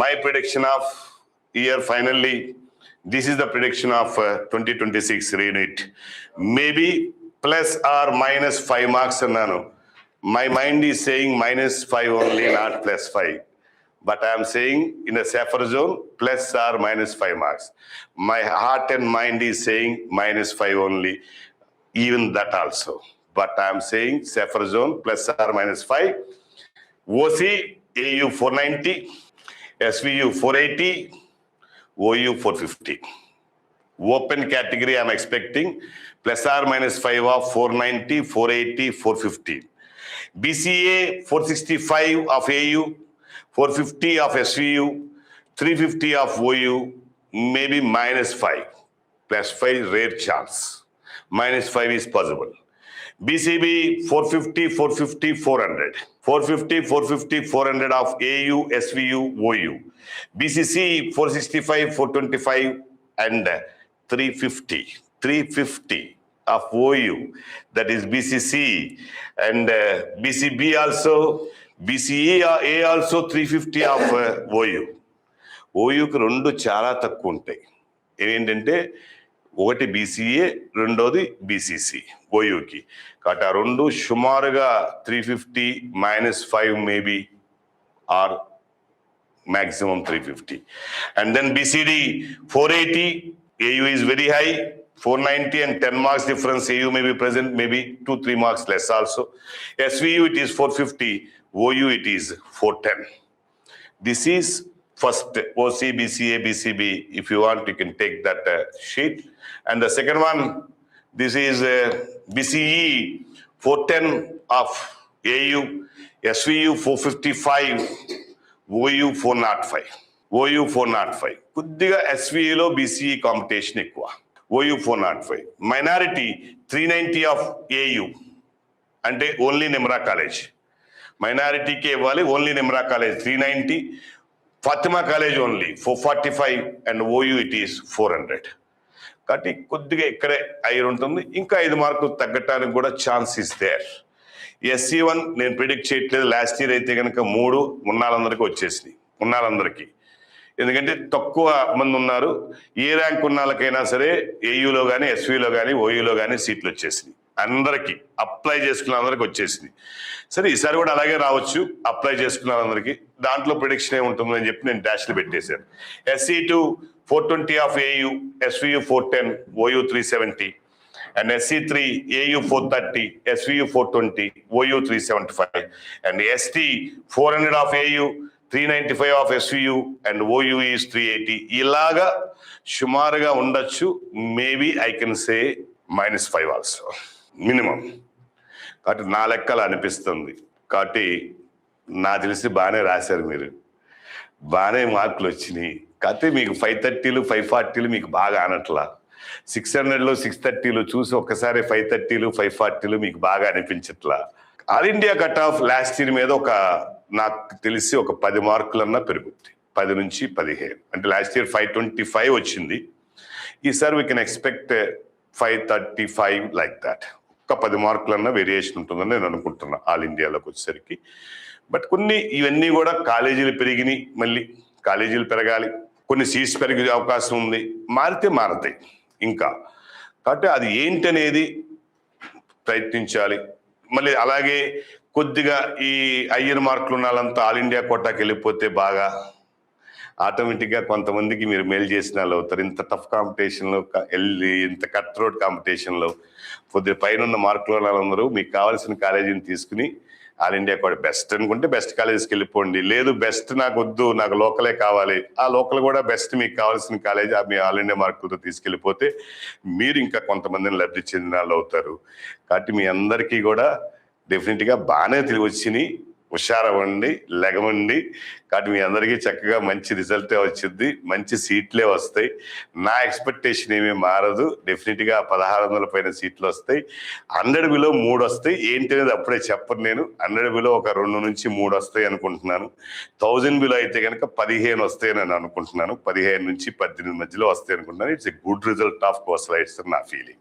my prediction of year finally, this is the prediction of 2026 reunit. Maybe plus or minus 5 marks annanu. My mind is saying -5 only, not +5. But I am saying in a safer zone, plus or minus 5 marks. My heart and mind is saying -5 only, even that also. But I am saying safer zone, plus or minus 5. OC, AU 490, SVU 480, OU 450. Open category I am expecting plus or minus 5 of 490, 480, 450. BCA 465 of AU, 450 of SVU, 350 of OU, maybe -5. +5 rare chance. -5 is possible. BCB 450, 450, 400. 450, 450, 400 of AU, SVU, OU. BCC 465, 425 and 350. 350 of OU, that is BCC, and BCB also, BCA also 350 of OU. OUకి రెండు చాలా తక్కువ ఉంటాయి. ఏంటంటే ఒకటి BCA, రెండోది BCC OUకి. కాబట్టి ఆ రెండు సుమారుగా 350 -5 maybe or maximum 350. And then BCD 480, AU is very high, 490 and 10 marks difference. AU may be present, maybe 2-3 marks less also. SVU it is 450, OU it is 410. This is first OC, BCA, BCB. If you want, you can take that sheet. And the second one, this is BCE 410 of AU, SVU 455, OU 405. OU 405. కొద్దిగా SVUలో BCE competition ఎక్కువ. OU 405. Minority 390 of AU అంటే only Nimra college. మైనారిటీకి ఇవ్వాలి only Nimra college 390, Fatima college only 445 and OU it is 400. కాబట్టి కొద్దిగా ఇక్కడే ఐర్ ఉంటుంది. ఇంకా 5 మార్కులు తగ్గటానికి కూడా ఛాన్స్ ఇస్ దేర్. SC1 నేను ప్రిడిక్ట్ చేయట్లేదు. లాస్ట్ ఇయర్ అయితే కనుక 3 ఉన్నాళ్ళందరికీ వచ్చేసినాయి. ఉన్నాళ్ళందరికీ, ఎందుకంటే తక్కువ మంది ఉన్నారు. ఏ ర్యాంక్ ఉన్న వాళ్ళకైనా సరే AUలో కానీ SVలో కానీ OUలో కానీ సీట్లు వచ్చేసినాయి. అందరికీ అప్లై చేసుకున్న అందరికి వచ్చేసింది. సరే ఈసారి కూడా అలాగే రావచ్చు. అప్లై చేసుకున్న అందరికి దాంట్లో ప్రిడిక్షన్ ఏముంటుందని చెప్పి నేను డాష్లు పెట్టేశాను. SC2 420 of AU, SVU 410, OU 370. And SC3 AU 430, SVU 420, OU 375, and ST 400 of AU, 395 of SVU, and OU is 380. ఇలాగా సుమారుగా ఉండొచ్చు. Maybe I can say -5 also minimum. కాబట్టి నా లెక్కలు అనిపిస్తుంది. కాబట్టి నా తెలిసి బాగానే రాశారు మీరు, బాగానే మార్కులు వచ్చినాయి. కాకపోతే మీకు 530లు 540లు మీకు బాగా అనట్లా. 600లో 630లు చూసి ఒక్కసారి 530లు 540లు మీకు బాగా అనిపించట్లా. All India cut off last year మీద నాకు తెలిసి ఒక 10 మార్కులన్నా పెరుగుద్ది. 10 నుంచి 15. అంటే లాస్ట్ ఇయర్ 525 వచ్చింది. ఈసారి we can expect 535 like that. ఒక 10 మార్కులన్నా వేరియేషన్ ఉంటుందని నేను అనుకుంటున్నా ఆల్ ఇండియాలోకి వచ్చేసరికి. బట్ కొన్ని ఇవన్నీ కూడా కాలేజీలు పెరిగినాయి. మళ్ళీ కాలేజీలు పెరగాలి, కొన్ని సీట్స్ పెరిగే అవకాశం ఉంది. మారితే మారతాయి ఇంకా. కాబట్టి అది ఏంటనేది ప్రయత్నించాలి. మళ్ళీ అలాగే కొద్దిగా ఈ హయ్యర్ మార్కులు ఉన్న వాళ్ళంతా ఆల్ ఇండియా కోటాకి వెళ్ళిపోతే బాగా ఆటోమేటిక్గా కొంతమందికి మీరు మేలు చేసిన వాళ్ళు అవుతారు. ఇంత టఫ్ కాంపిటీషన్లో వెళ్ళి, ఇంత కట్ రోడ్ కాంపిటీషన్లో కొద్దిగా పైన మార్కులు ఉన్న వాళ్ళందరూ మీకు కావాల్సిన కాలేజీని తీసుకుని ఆల్ ఇండియా కూడా బెస్ట్ అనుకుంటే బెస్ట్ కాలేజెస్కి వెళ్ళిపోండి. లేదు బెస్ట్ నాకు వద్దు, నాకు లోకలే కావాలి, ఆ లోకల్ కూడా బెస్ట్ మీకు కావాల్సిన కాలేజ్ మీ ఆల్ ఇండియా మార్కులతో తీసుకెళ్ళిపోతే మీరు ఇంకా కొంతమందిని లబ్ధి చెందిన వాళ్ళు అవుతారు. కాబట్టి మీ అందరికీ కూడా డెఫినెట్గా బాగానే తిరిగి వచ్చినాయి. హుషారవ్వండి, లెగవండి. కాబట్టి మీ అందరికీ చక్కగా మంచి రిజల్టే వచ్చింది, మంచి సీట్లే వస్తాయి. నా ఎక్స్పెక్టేషన్ ఏమీ మారదు. డెఫినెట్గా 1600 పైన సీట్లు వస్తాయి. 100 బిలో 3 వస్తాయి. ఏంటి అనేది అప్పుడే చెప్పను నేను. 100 బిలో ఒక 2 నుంచి 3 వస్తాయి అనుకుంటున్నాను. 1000 బిలో అయితే కనుక 15 వస్తాయని నేను అనుకుంటున్నాను. 15 నుంచి 18 మధ్యలో వస్తాయి అనుకుంటున్నాను. It's a good result of course rights నా ఫీలింగ్.